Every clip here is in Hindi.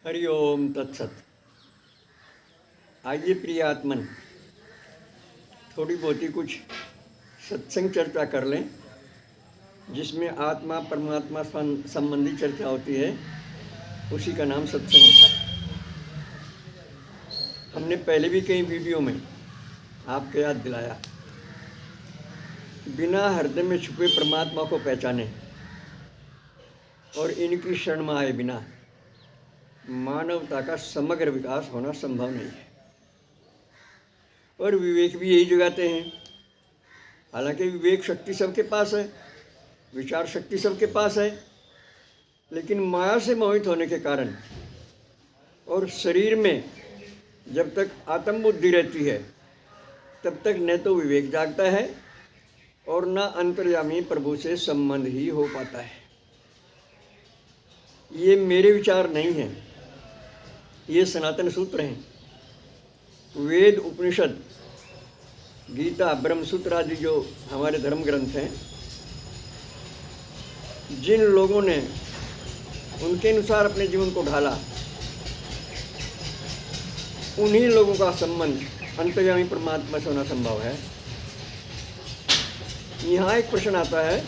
हरि ओम तत्सत। आइए प्रिय आत्मन, थोड़ी बहुत ही कुछ सत्संग चर्चा कर लें, जिसमें आत्मा परमात्मा संबंधी चर्चा होती है। उसी का नाम सत्संग होता है। हमने पहले भी कई वीडियो में आपको याद दिलाया, बिना हृदय में छुपे परमात्मा को पहचाने और इनकी शरण में आए बिना मानवता का समग्र विकास होना संभव नहीं है। और विवेक भी यही जगाते हैं। हालांकि विवेक शक्ति सबके पास है, विचार शक्ति सबके पास है, लेकिन माया से मोहित होने के कारण और शरीर में जब तक आत्म बुद्धि रहती है तब तक न तो विवेक जागता है और न अंतर्यामी प्रभु से संबंध ही हो पाता है। ये मेरे विचार नहीं हैं, ये सनातन सूत्र हैं। वेद, उपनिषद, गीता, ब्रह्मसूत्र आदि जो हमारे धर्म ग्रंथ हैं, जिन लोगों ने उनके अनुसार अपने जीवन को ढाला, उन्हीं लोगों का संबंध अंतर्यामी परमात्मा से होना संभव है। यहाँ एक प्रश्न आता है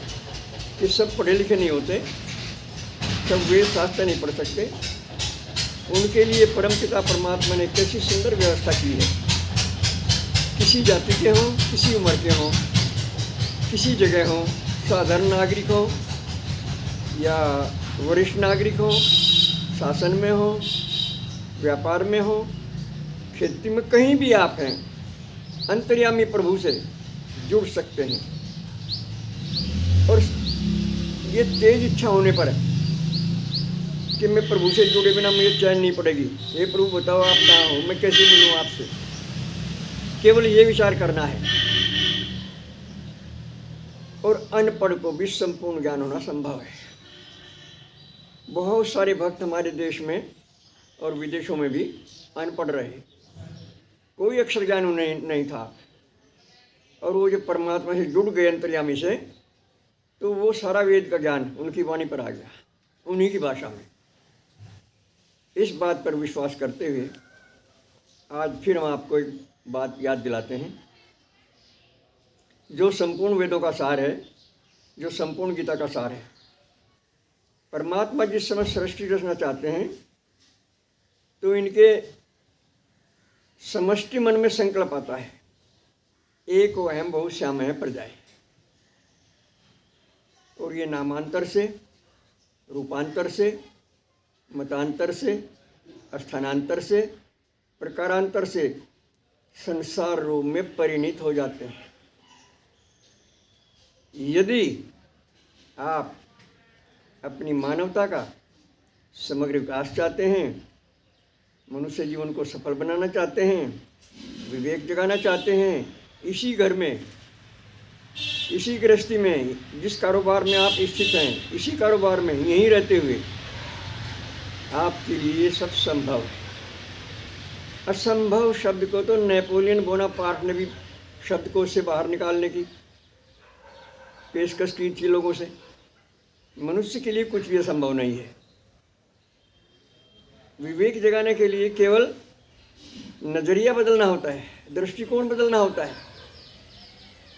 कि सब पढ़े लिखे नहीं होते, सब वेद शास्त्र नहीं पढ़ सकते, उनके लिए परमपिता परमात्मा ने कैसी सुंदर व्यवस्था की है। किसी जाति के हों, किसी उम्र के हों, किसी जगह हों, साधारण नागरिक हों या वरिष्ठ नागरिक हों, शासन में हों, व्यापार में हों, खेती में, कहीं भी आप हैं, अंतर्यामी प्रभु से जुड़ सकते हैं। और ये तेज इच्छा होने पर कि मैं प्रभु से जुड़े बिना मुझे चैन नहीं पड़ेगी, ये प्रभु बताओ आप कहाँ हो, मैं कैसे मिलूँ आपसे, केवल ये विचार करना है। और अनपढ़ को भी संपूर्ण ज्ञान होना संभव है। बहुत सारे भक्त हमारे देश में और विदेशों में भी अनपढ़ रहे, कोई अक्षर ज्ञान उन्हें नहीं था, और वो जब परमात्मा से जुड़ गए अंतर्यामी से, तो वो सारा वेद का ज्ञान उनकी वाणी पर आ गया, उन्हीं की भाषा में। इस बात पर विश्वास करते हुए आज फिर हम आपको एक बात याद दिलाते हैं, जो संपूर्ण वेदों का सार है, जो संपूर्ण गीता का सार है। परमात्मा जिस समय सृष्टि रचना चाहते हैं तो इनके समष्टि मन में संकल्प आता है, एक अहम बहुश्याम है प्रजाएं। और ये नामांतर से, रूपांतर से, मतांतर से, स्थानांतर से, प्रकारांतर से संसार रूप में परिणित हो जाते हैं। यदि आप अपनी मानवता का समग्र विकास चाहते हैं, मनुष्य जीवन को सफल बनाना चाहते हैं, विवेक जगाना चाहते हैं, इसी घर में, इसी गृहस्थी में, जिस कारोबार में आप स्थित हैं, इसी कारोबार में यहीं रहते हुए आपके लिए सब संभव है। असंभव शब्द को तो नेपोलियन बोनापार्ट ने भी शब्दकोश से बाहर निकालने की पेशकश की थी लोगों से। मनुष्य के लिए कुछ भी असंभव नहीं है। विवेक जगाने के लिए केवल नजरिया बदलना होता है, दृष्टिकोण बदलना होता है।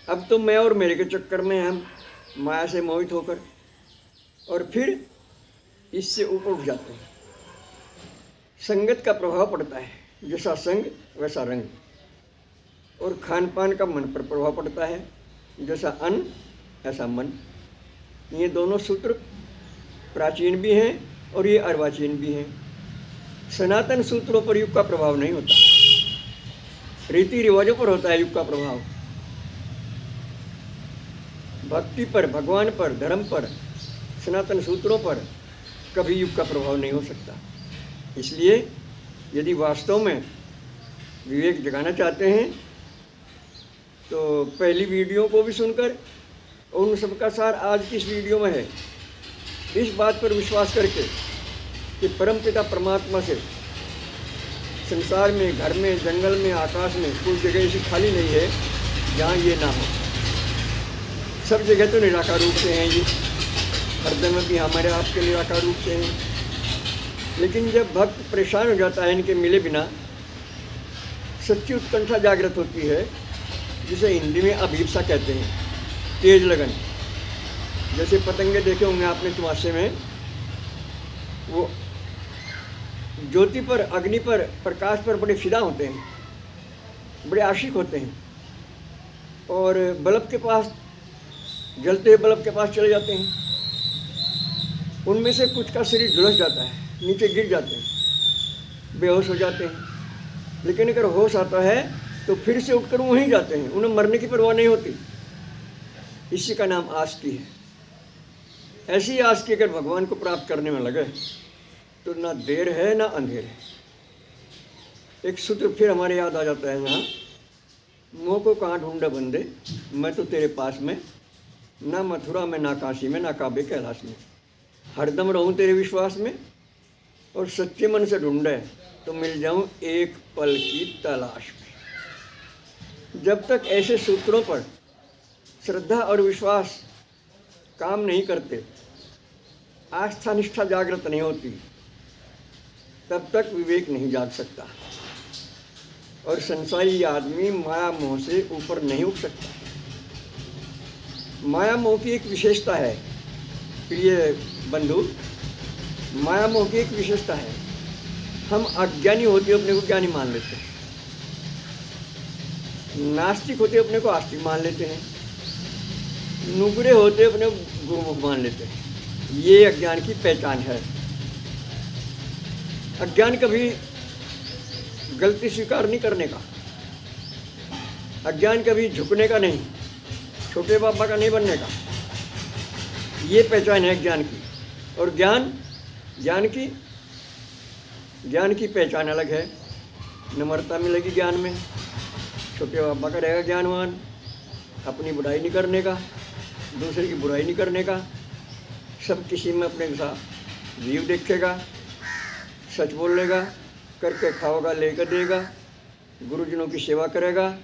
अब तो मैं और मेरे के चक्कर में हम माया से मोहित होकर और फिर इससे ऊपर उठ जाते हैं। संगत का प्रभाव पड़ता है, जैसा संग वैसा रंग। और खान पान का मन पर प्रभाव पड़ता है, जैसा अन्न ऐसा मन। ये दोनों सूत्र प्राचीन भी हैं और ये अर्वाचीन भी हैं। सनातन सूत्रों पर युग का प्रभाव नहीं होता, रीति रिवाजों पर होता है युग का प्रभाव। भक्ति पर, भगवान पर, धर्म पर, सनातन सूत्रों पर कभी युग का प्रभाव नहीं हो सकता। इसलिए यदि वास्तव में विवेक जगाना चाहते हैं तो पहली वीडियो को भी सुनकर, और उन सबका सार आज की इस वीडियो में है, इस बात पर विश्वास करके कि परमपिता परमात्मा से संसार में, घर में, जंगल में, आकाश में कोई जगह ऐसी खाली नहीं है जहाँ ये ना हो। सब जगह तो निराकार रूप से हैं, ये हृदय में भी हमारे आपके निराकार रूप से हैं। लेकिन जब भक्त परेशान हो जाता है इनके मिले बिना, सच्ची उत्कंठा जागृत होती है, जिसे हिंदी में अभिप्सा कहते हैं, तेज लगन। जैसे पतंगे देखे होंगे आपने चुमासे में, वो ज्योति पर, अग्नि पर, प्रकाश पर बड़े फिदा होते हैं, बड़े आशिक होते हैं, और बल्ब के पास, जलते हुए बल्ब के पास चले जाते हैं। उनमें से कुछ का शरीर झुलस जाता है, नीचे गिर जाते हैं, बेहोश हो जाते हैं। लेकिन अगर होश आता है तो फिर से उठकर वहीं जाते हैं, उन्हें मरने की परवाह नहीं होती। इसी का नाम आस्की है। ऐसी आस्की अगर भगवान को प्राप्त करने में लगे तो ना देर है ना अंधेर है। एक सूत्र फिर हमारे याद आ जाता है यहाँ, मोह को कहाँ ढूंढे बंदे, मैं तो तेरे पास में, ना मथुरा में ना काशी में ना काबे कैलाश में, हरदम रहूं तेरे विश्वास में, और सच्चे मन से ढूंढे तो मिल जाऊं एक पल की तलाश में। जब तक ऐसे सूत्रों पर श्रद्धा और विश्वास काम नहीं करते, आस्था निष्ठा जागृत नहीं होती, तब तक विवेक नहीं जाग सकता और संसारी आदमी माया मोह से ऊपर नहीं उठ सकता। माया मोह की एक विशेषता है प्रिय बंधु, माया मोह की एक विशेषता है, हम अज्ञानी होते अपने को ज्ञानी मान लेते हैं, नास्तिक होते अपने को आस्तिक मान लेते हैं, नुगरे होते अपने को गुरुमुख मान लेते हैं। ये अज्ञान की पहचान है। अज्ञान कभी गलती स्वीकार नहीं करने का, अज्ञान कभी झुकने का नहीं, छोटे बाबा का नहीं बनने का। ये पहचान है ज्ञान की। और ज्ञान की पहचान अलग है। नम्रता मिलेगी ज्ञान में, छोटे बाबा का रहेगा ज्ञानवान, अपनी बुराई नहीं करने का, दूसरे की बुराई नहीं करने का, सब किसी में अपने साथ जीव देखेगा, सच बोलेगा, करके खाओगा लेकर देगा, गुरुजनों की सेवा करेगा।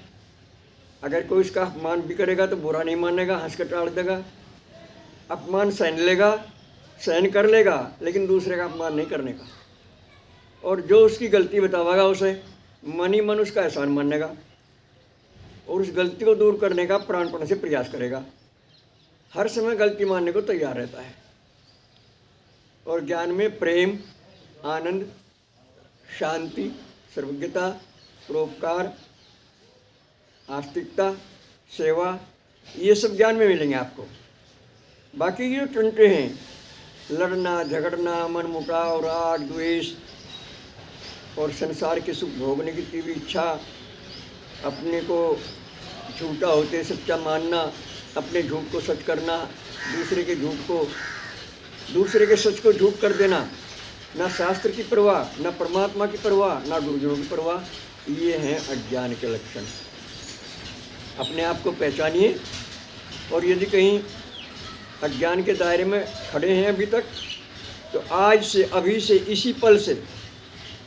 अगर कोई इसका अपमान भी करेगा तो बुरा नहीं मानेगा, हंस कर टाल देगा। अपमान सहन कर लेगा, लेकिन दूसरे का अपमान नहीं करने का। और जो उसकी गलती बतावेगा उसे मन ही मन उसका एहसान मानेगा और उस गलती को दूर करने का प्राणपण से प्रयास करेगा। हर समय गलती मानने को तैयार रहता है। और ज्ञान में प्रेम, आनंद, शांति, सर्वज्ञता, परोपकार, आस्तिकता, सेवा, ये सब ज्ञान में मिलेंगे आपको। बाकी ये टंटे हैं, लड़ना झगड़ना, मनमुटाव, राग द्वेष और संसार के सुख भोगने की तीव्र इच्छा, अपने को झूठा होते सच्चा मानना, अपने झूठ को सच करना, दूसरे के सच को झूठ कर देना, ना शास्त्र की परवाह, ना परमात्मा की परवाह, ना गुरुजनों की परवाह, ये हैं अज्ञान के लक्षण। अपने आप को पहचानिए। और यदि कहीं अज्ञान के दायरे में खड़े हैं अभी तक, तो आज से, अभी से, इसी पल से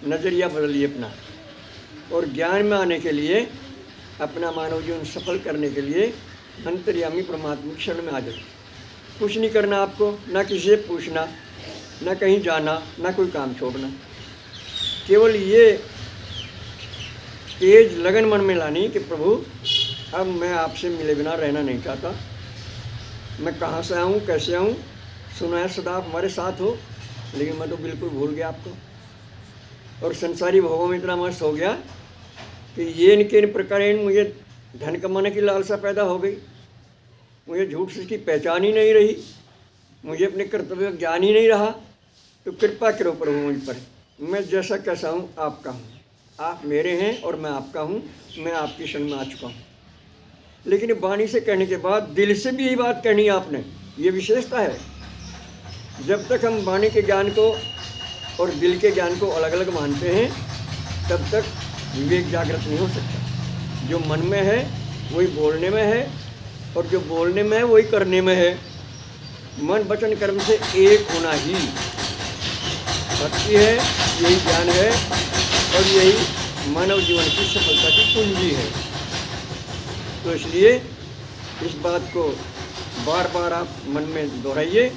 नज़रिया बदलिए अपना, और ज्ञान में आने के लिए, अपना मानव जीवन सफल करने के लिए अंतर्यामी परमात्मा की शरण में आ जाए। कुछ नहीं करना आपको, ना किसी से पूछना, ना कहीं जाना, ना कोई काम छोड़ना। केवल ये तेज लगन मन में लानी कि प्रभु अब मैं आपसे मिले बिना रहना नहीं चाहता। मैं कहाँ से आऊँ, कैसे आऊँ, सुना है सदा आप हमारे साथ हो, लेकिन मैं तो बिल्कुल भूल गया आपको। और संसारी भोगों में इतना मस्त हो गया कि ये इनके इन प्रकार मुझे धन कमाने की लालसा पैदा हो गई, मुझे झूठ सच की पहचान ही नहीं रही, मुझे अपने कर्तव्य का ज्ञान ही नहीं रहा। तो कृपा करो प्रभु मुझ पर, मैं जैसा कैसा हूँ आपका हूँ, आप मेरे हैं और मैं आपका हूँ, मैं आपकी शरण में आ चुका हूँ। लेकिन वाणी से कहने के बाद दिल से भी यही बात कहनी है आपने, ये विशेषता है। जब तक हम वाणी के ज्ञान को और दिल के ज्ञान को अलग अलग मानते हैं, तब तक विवेक जागृत नहीं हो सकता। जो मन में है वही बोलने में है, और जो बोलने में है वही करने में है। मन वचन कर्म से एक होना ही भक्ति है, यही ज्ञान है, और यही मानव जीवन की सफलता की कुंजी है। तो इसलिए इस बात को बार बार आप मन में दोहराइए,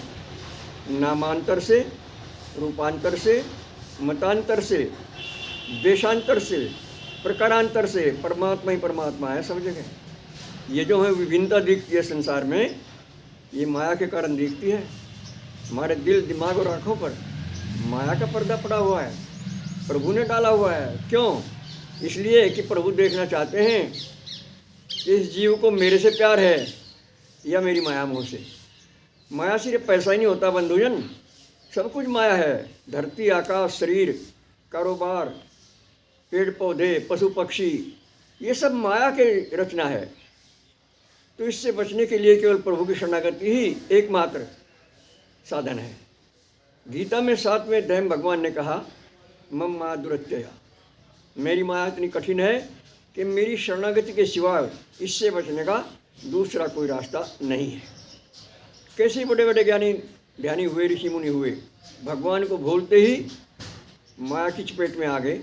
नामांतर से, रूपांतर से, मतांतर से, देशांतर से, प्रकारांतर से परमात्मा ही परमात्मा है सब जगह। ये जो हमें विभिन्नता दिखती है संसार में, ये माया के कारण दिखती है। हमारे दिल, दिमाग और आँखों पर माया का पर्दा पड़ा हुआ है, प्रभु ने डाला हुआ है। क्यों? इसलिए कि प्रभु देखना चाहते हैं इस जीव को मेरे से प्यार है या मेरी माया मोह से। माया सिर्फ पैसा ही नहीं होता बंधुजन, सब कुछ माया है। धरती, आकाश, शरीर, कारोबार, पेड़ पौधे, पशु पक्षी, ये सब माया के रचना है। तो इससे बचने के लिए केवल प्रभु की शरणागति ही एकमात्र साधन है। गीता में 7वें अध्याय में भगवान ने कहा, मम माया दुरत्यया, मेरी माया इतनी कठिन है कि मेरी शरणागति के सिवाय इससे बचने का दूसरा कोई रास्ता नहीं है। कैसे बड़े बड़े ज्ञानी ध्यानी हुए, ऋषि मुनि हुए, भगवान को भूलते ही माया की चपेट में आ गए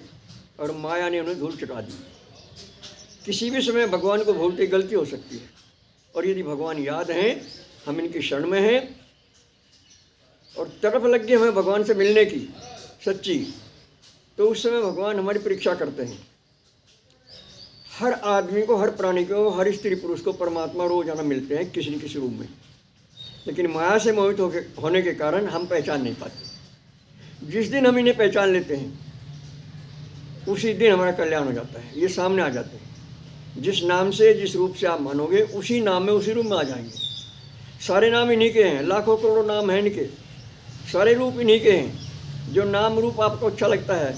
और माया ने उन्हें धूल चटा दी। किसी भी समय भगवान को भूलते गलती हो सकती है, और यदि भगवान याद हैं, हम इनकी शरण में हैं और तरफ लग गए हमें भगवान से मिलने की सच्ची, तो उस समय भगवान हमारी परीक्षा करते हैं। हर आदमी को, हर प्राणी को, हर स्त्री पुरुष को परमात्मा रोजाना मिलते हैं किसी न किसी रूप में, लेकिन माया से मोहित होने के कारण हम पहचान नहीं पाते। जिस दिन हम इन्हें पहचान लेते हैं उसी दिन हमारा कल्याण हो जाता है, ये सामने आ जाते हैं। जिस नाम से, जिस रूप से आप मानोगे, उसी नाम में, उसी रूप में आ जाएंगे। सारे नाम इन्हीं के हैं, लाखों करोड़ों नाम हैं इनके, सारे रूप इन्हीं के हैं। जो नाम रूप आपको अच्छा लगता है,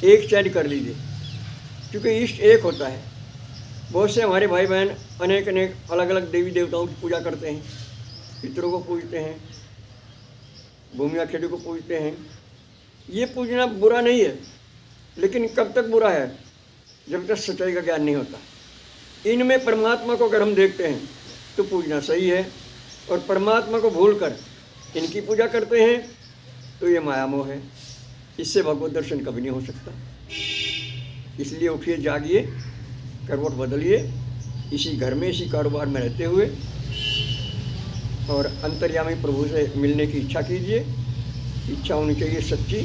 एक चयन कर लीजिए, क्योंकि इष्ट एक होता है। बहुत से हमारे भाई बहन अनेक अनेक अलग अलग देवी देवताओं की पूजा करते हैं, पितरों को पूजते हैं, भूमिया खेड़ी को पूजते हैं। ये पूजना बुरा नहीं है, लेकिन कब तक बुरा है? जब तक सच्चाई का ज्ञान नहीं होता। इनमें परमात्मा को अगर हम देखते हैं तो पूजना सही है, और परमात्मा को भूलकर इनकी पूजा करते हैं तो ये माया मोह है। इससे भगवत दर्शन कभी नहीं हो सकता। इसलिए उठिए, जागिए, करवट बदलिए, इसी घर में, इसी कारोबार में रहते हुए, और अंतर्यामी प्रभु से मिलने की इच्छा कीजिए। इच्छा होनी चाहिए सच्ची,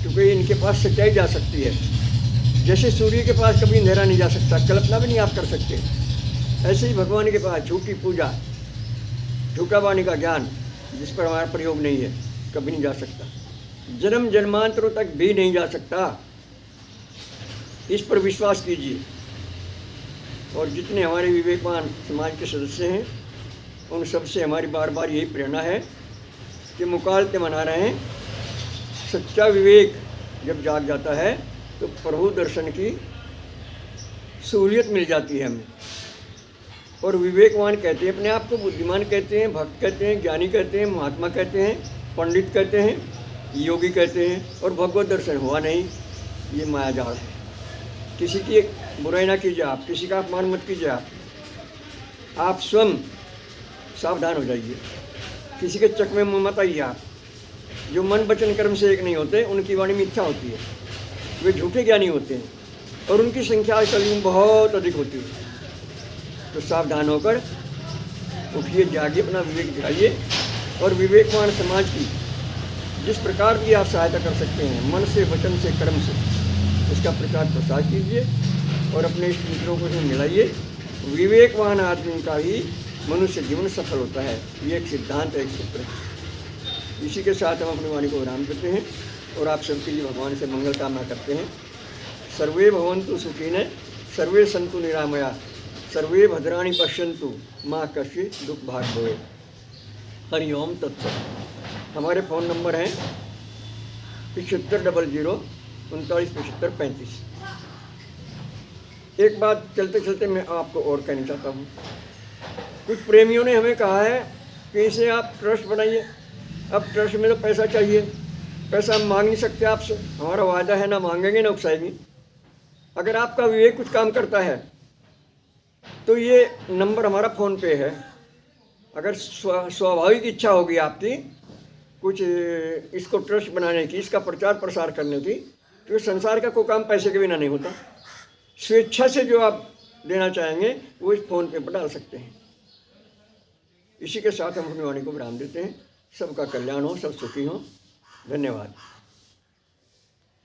क्योंकि इनके पास सच्चाई जा सकती है। जैसे सूर्य के पास कभी अंधेरा नहीं जा सकता, कल्पना भी नहीं आप कर सकते, ऐसे ही भगवान के पास झूठी पूजा, झूठा वाणी का ज्ञान जिस पर हमारा प्रयोग नहीं है, कभी नहीं जा सकता। जन्म जन्मांतरों तक भी नहीं जा सकता। इस पर विश्वास कीजिए। और जितने हमारे विवेकवान समाज के सदस्य हैं, उन सबसे हमारी बार बार यही प्रेरणा है कि मुकालते मना रहे हैं। सच्चा विवेक जब जाग जाता है तो प्रभु दर्शन की सहूलियत मिल जाती है हमें। और विवेकवान कहते हैं अपने आप को, बुद्धिमान कहते हैं, भक्त कहते हैं, ज्ञानी कहते हैं, महात्मा कहते हैं, पंडित कहते हैं, योगी कहते हैं, और भगवत दर्शन हुआ नहीं। ये मायाजाल है। किसी की बुराई ना कीजिए आप, किसी का अपमान मत कीजिए आप स्वयं सावधान हो जाइए। किसी के चक में मत आइए आप। जो मन वचन कर्म से एक नहीं होते, उनकी वाणी मिथ्या होती है, वे झूठे ज्ञानी होते हैं, और उनकी संख्या कलयुग में बहुत अधिक होती है। तो सावधान होकर उठिए, जागिए, अपना विवेक दिखाइए, और विवेकवान समाज की जिस प्रकार की आप सहायता कर सकते हैं, मन से, वचन से, कर्म से, इसका प्रचार प्रसार कीजिए और अपने इष्ट मित्रों को मिलाइए। विवेकवान आदमी का ही मनुष्य जीवन सफल होता है। ये एक सिद्धांत है, एक सूत्र है। इसी के साथ हम अपनी वाणी को विराम करते हैं और आप सबके लिए भगवान से मंगल कामना करते हैं। सर्वे भवन्तु सुखिनः, सर्वे सन्तु निरामया, सर्वे भद्राणि पश्यन्तु, माँ कश्चित् दुःख भाग् भवेत्। हरि ओम तत्सत्। हमारे फ़ोन नंबर हैं 7500 39 75 35। एक बात चलते चलते मैं आपको और कहना चाहता हूँ। कुछ प्रेमियों ने हमें कहा है कि इसे आप ट्रस्ट बनाइए। अब ट्रस्ट में तो पैसा चाहिए, पैसा हम मांग नहीं सकते आपसे, हमारा वादा है ना मांगेंगे ना उकसाएंगे। अगर आपका विवेक कुछ काम करता है तो ये नंबर हमारा फ़ोन पे है। अगर स्वाभाविक इच्छा होगी आपकी कुछ इसको ट्रस्ट बनाने की, इसका प्रचार प्रसार करने की, तो संसार का कोई काम पैसे के बिना नहीं होता। स्वेच्छा से जो आप देना चाहेंगे वो इस फ़ोन पे पर डाल सकते हैं। इसी के साथ हम अपनी वाणी को विराम देते हैं। सबका कल्याण हो, सब सुखी हों। धन्यवाद।